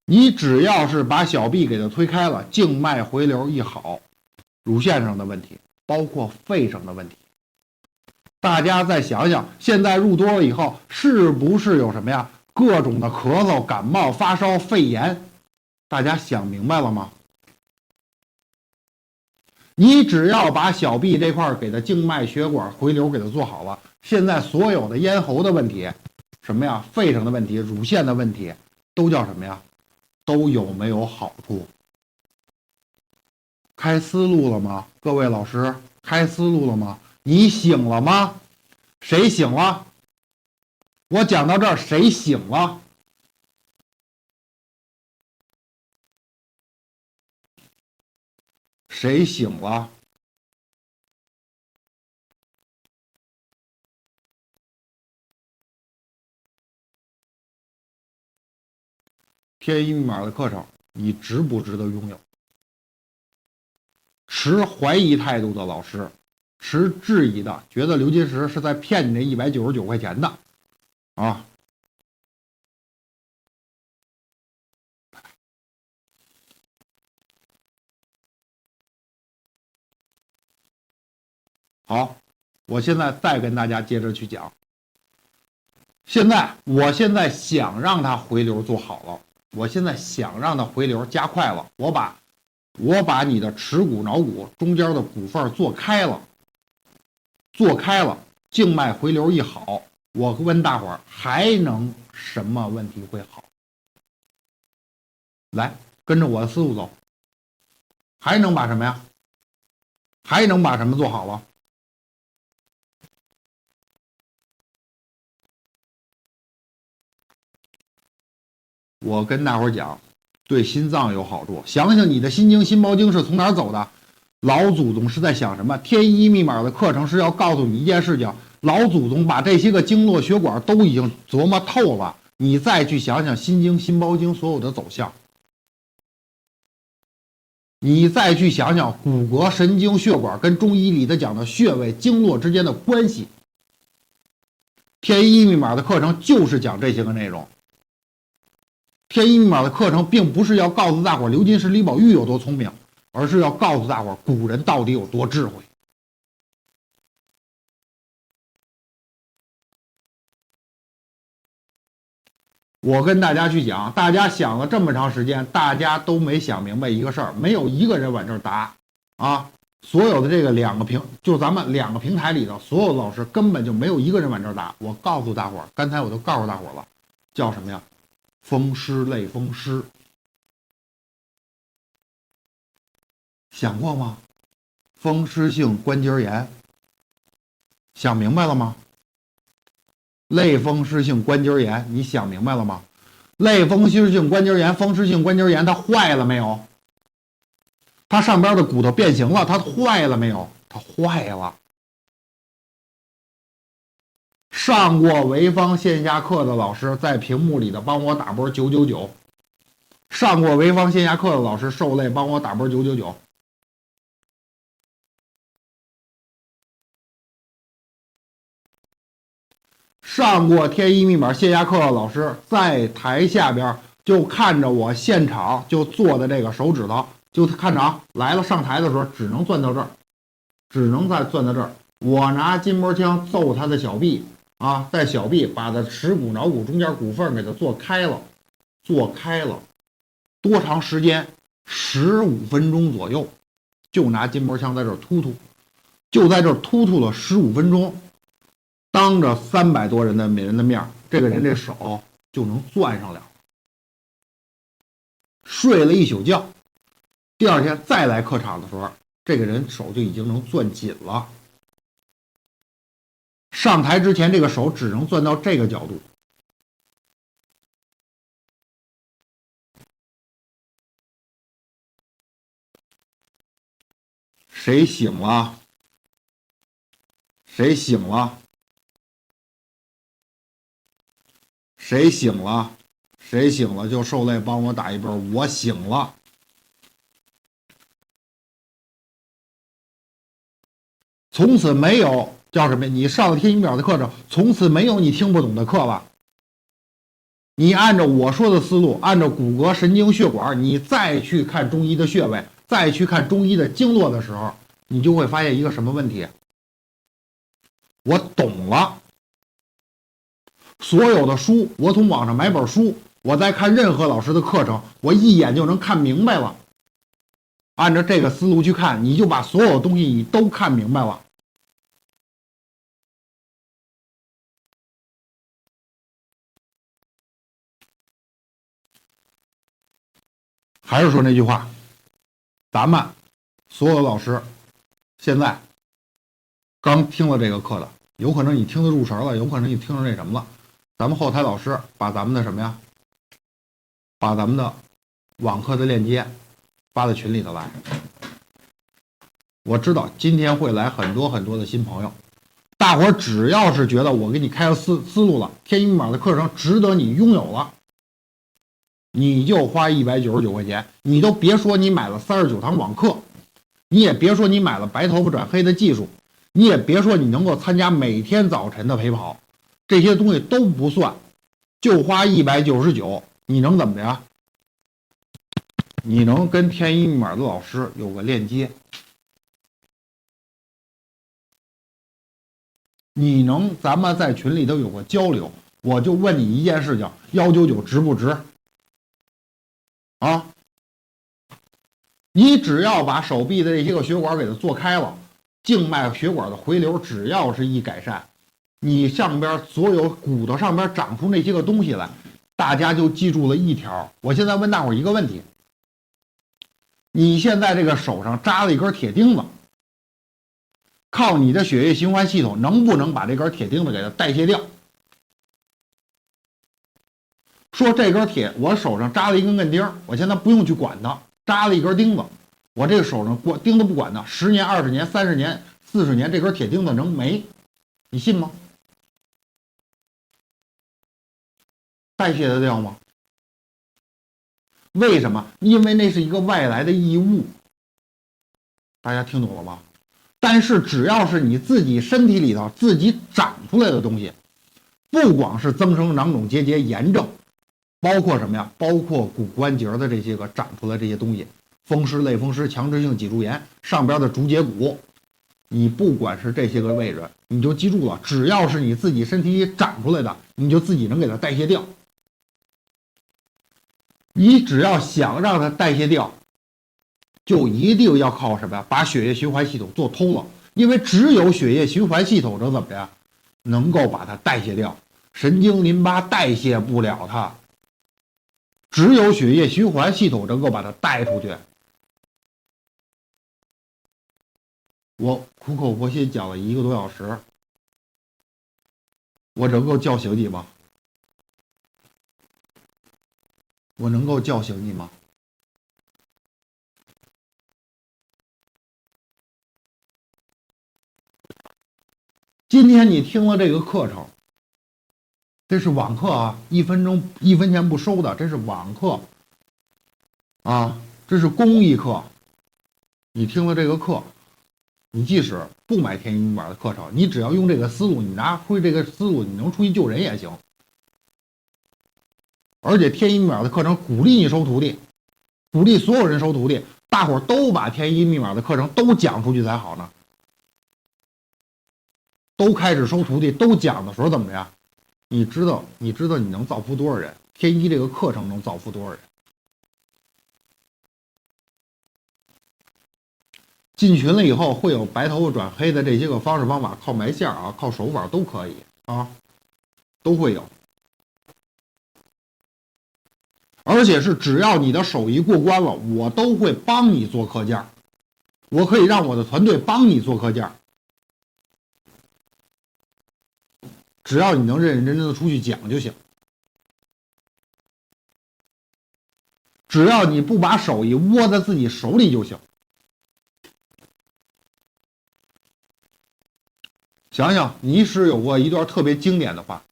你只要是把小臂给它推开了，静脉回流一好，乳腺上的问题，包括肺上的问题，大家再想想，现在入多了以后，是不是有什么呀？各种的咳嗽、感冒、发烧、肺炎，大家想明白了吗？你只要把小臂这块给它静脉血管回流给它做好了，现在所有的咽喉的问题，什么呀？肺上的问题、乳腺的问题，都叫什么呀？都有没有好处？开思路了吗？各位老师，开思路了吗？你醒了吗？谁醒了？我讲到这儿，谁醒了？谁醒了？天一密码的课程，你值不值得拥有？持怀疑态度的老师，持质疑的，觉得刘金石是在骗你这199块钱的啊！好，我现在再跟大家接着去讲。我现在想让它回流做好了，我现在想让它回流加快了，我把你的耻骨桡骨中间的骨缝做开了，静脉回流一好，我问大伙儿还能什么问题会好？来，跟着我的思路走，还能把什么呀？还能把什么做好了？我跟大伙儿讲，对心脏有好处。想想你的心经、心包经是从哪儿走的？老祖宗是在想什么？天一密码的课程是要告诉你一件事情：老祖宗把这些个经络血管都已经琢磨透了。你再去想想心经、心包经所有的走向，你再去想想骨骼、神经、血管跟中医里的讲的穴位、经络之间的关系。天一密码的课程就是讲这些个内容。天一密码的课程并不是要告诉大伙刘金石、李宝玉有多聪明，而是要告诉大伙古人到底有多智慧。我跟大家去讲，大家想了这么长时间，大家都没想明白一个事儿，没有一个人往这儿答啊！所有的这个就咱们两个平台里的所有的老师根本就没有一个人往这儿答。我告诉大伙儿，刚才我都告诉大伙儿了，叫什么呀？风湿类风湿，想过吗？风湿性关节炎，想明白了吗？类风湿性关节炎，你想明白了吗？类风湿性关节炎、风湿性关节炎，它坏了没有？它上边的骨头变形了，它坏了没有？它坏了。上过潍坊线下课的老师，在屏幕里的帮我打波999。上过潍坊线下课的老师受累，帮我打波999。上过天一密码线下课的老师，在台下边就看着我现场就做的这个手指头，就看着啊，来了上台的时候只能攥到这儿，只能再攥到这儿。我拿筋膜枪揍他的小臂啊，在小臂把他耻骨桡骨中间骨缝给他做开了，多长时间？15分钟左右，就拿筋膜枪在这儿突突，就在这儿突突了15分钟。当着300多人的面，这个人这手就能攥上了。睡了一宿觉，第二天再来课场的时候，这个人手就已经能攥紧了。上台之前，这个手只能攥到这个角度。谁醒了？谁醒了？谁醒了？谁醒了就受累帮我打一波，我醒了。从此没有叫什么？你上了天一秒的课程，从此没有你听不懂的课了。你按照我说的思路，按照骨骼、神经、血管，你再去看中医的穴位，再去看中医的经络的时候，你就会发现一个什么问题？我懂了，所有的书，我从网上买本书，我再看任何老师的课程，我一眼就能看明白了。按照这个思路去看，你就把所有东西你都看明白了。还是说那句话，咱们所有的老师现在刚听了这个课的，有可能你听得入神了，有可能你听着那什么了。咱们后台老师把咱们的什么呀？把咱们的网课的链接发到群里头来。我知道今天会来很多很多的新朋友，大伙儿只要是觉得我给你开了思路了，天一密码的课程值得你拥有了，你就花199块钱，你都别说你买了39堂网课，你也别说你买了白头发转黑的技术，你也别说你能够参加每天早晨的陪跑，这些东西都不算，就花199，你能怎么的呀？你能跟天一密码的老师有个链接，你能咱们在群里头有个交流。我就问你一件事情，199值不值啊？你只要把手臂的这些个血管给它做开了，静脉血管的回流只要是一改善，你上边所有骨头上边长出那些个东西来，大家就记住了一条。我现在问大伙一个问题，你现在这个手上扎了一根铁钉子，靠你的血液循环系统能不能把这根铁钉子给它代谢掉？说这根铁我手上扎了一根钉，我现在不用去管它，扎了一根钉子，我这个手上钉子不管它，10年、20年、30年、40年，这根铁钉子能没？你信吗？代谢得掉吗？为什么？因为那是一个外来的异物，大家听懂了吗？但是只要是你自己身体里头自己长出来的东西，不光是增生、囊肿、结节、炎症，包括什么呀？包括骨关节的这些个长出来这些东西，风湿、类风湿、强直性脊柱炎上边的竹节骨，你不管是这些个位置，你就记住了，只要是你自己身体里长出来的，你就自己能给它代谢掉。你只要想让它代谢掉，就一定要靠什么呀？把血液循环系统做通了，因为只有血液循环系统能怎么呀？能够把它代谢掉，神经淋巴代谢不了它，只有血液循环系统能够把它带出去。我苦口婆心讲了1个多小时，我能够叫醒你吗？我能够叫醒你吗？今天你听了这个课程，这是网课啊，1分钟1分钱不收的，这是网课啊，这是公益课。你听了这个课，你即使不买天一密码的课程，你只要用这个思路，你拿出这个思路，你能出去救人也行。而且天一密码的课程鼓励你收徒弟，鼓励所有人收徒弟，大伙儿都把天一密码的课程都讲出去才好呢。都开始收徒弟，都讲的时候怎么样？你知道你能造福多少人？天一这个课程能造福多少人？进群了以后会有白头发转黑的这些个方式方法，靠埋线啊，靠手法都可以啊，都会有。而且是只要你的手艺过关了，我都会帮你做课件，我可以让我的团队帮你做课件。只要你能认认真真的出去讲就行，只要你不把手艺握在自己手里就行。想想倪师有过一段特别经典的话，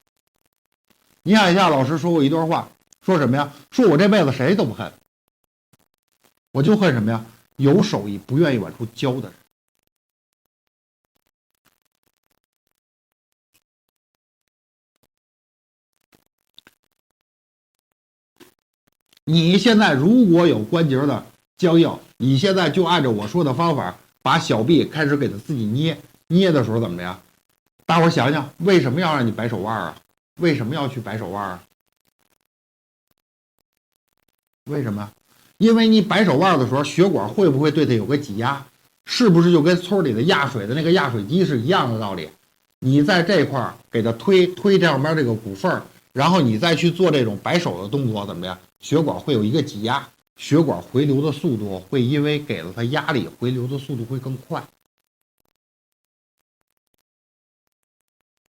倪海厦老师说过一段话，说什么呀？说我这辈子谁都不恨，我就恨什么呀？有手艺不愿意往出教的人。你现在如果有关节的僵硬，你现在就按照我说的方法，把小臂开始给它自己捏，捏的时候怎么样？大伙儿想想，为什么要让你摆手腕啊？为什么要去摆手腕啊？为什么？因为你摆手腕的时候，血管会不会对它有个挤压？是不是就跟村里的压水的那个压水机是一样的道理？你在这块儿给它推这上面这个骨缝，然后你再去做这种摆手的动作，怎么样？血管会有一个挤压，血管回流的速度会因为给了它压力，回流的速度会更快。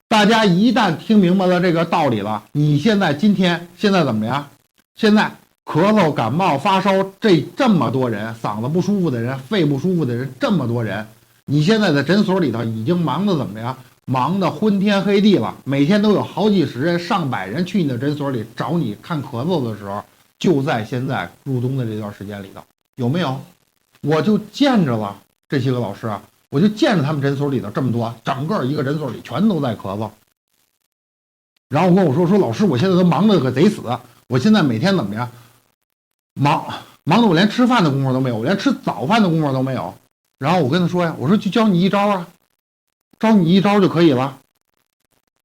大家一旦听明白了这个道理了，你现在现在怎么样？现在咳嗽、感冒、发烧，这么多人，嗓子不舒服的人，肺不舒服的人，这么多人，你现在在诊所里头已经忙得怎么样？忙得昏天黑地了，每天都有好几十人、上百人去你的诊所里找你看咳嗽的时候，就在现在入冬的这段时间里头，有没有？我就见着了这些个老师啊，我就见着他们诊所里头这么多，整个一个诊所里全都在咳嗽。然后跟我说老师，我现在都忙得个贼死，我现在每天怎么样？忙得我连吃饭的功夫都没有，我连吃早饭的功夫都没有。然后我跟他说呀，我说就教你一招啊，教你一招就可以了。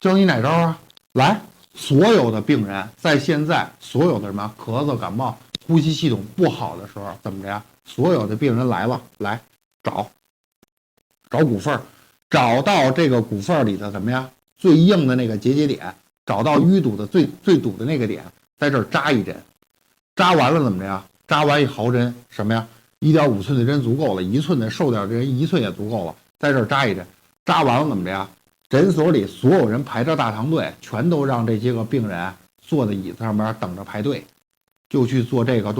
教你哪招啊？来，所有的病人在现在所有的什么咳嗽、感冒、呼吸系统不好的时候，怎么着呀？所有的病人来了，来找骨缝，找到这个骨缝里的怎么样？最硬的那个结节点，找到淤堵的最堵的那个点，在这儿扎一针。扎完了怎么着呀？扎完一毫针，什么呀？1.5寸的针足够了，1寸的瘦点的针1寸也足够了，在这儿扎一针。扎完了怎么着呀？诊所里所有人排着大长队，全都让这些个病人坐在椅子上面等着排队，就去做这个动作。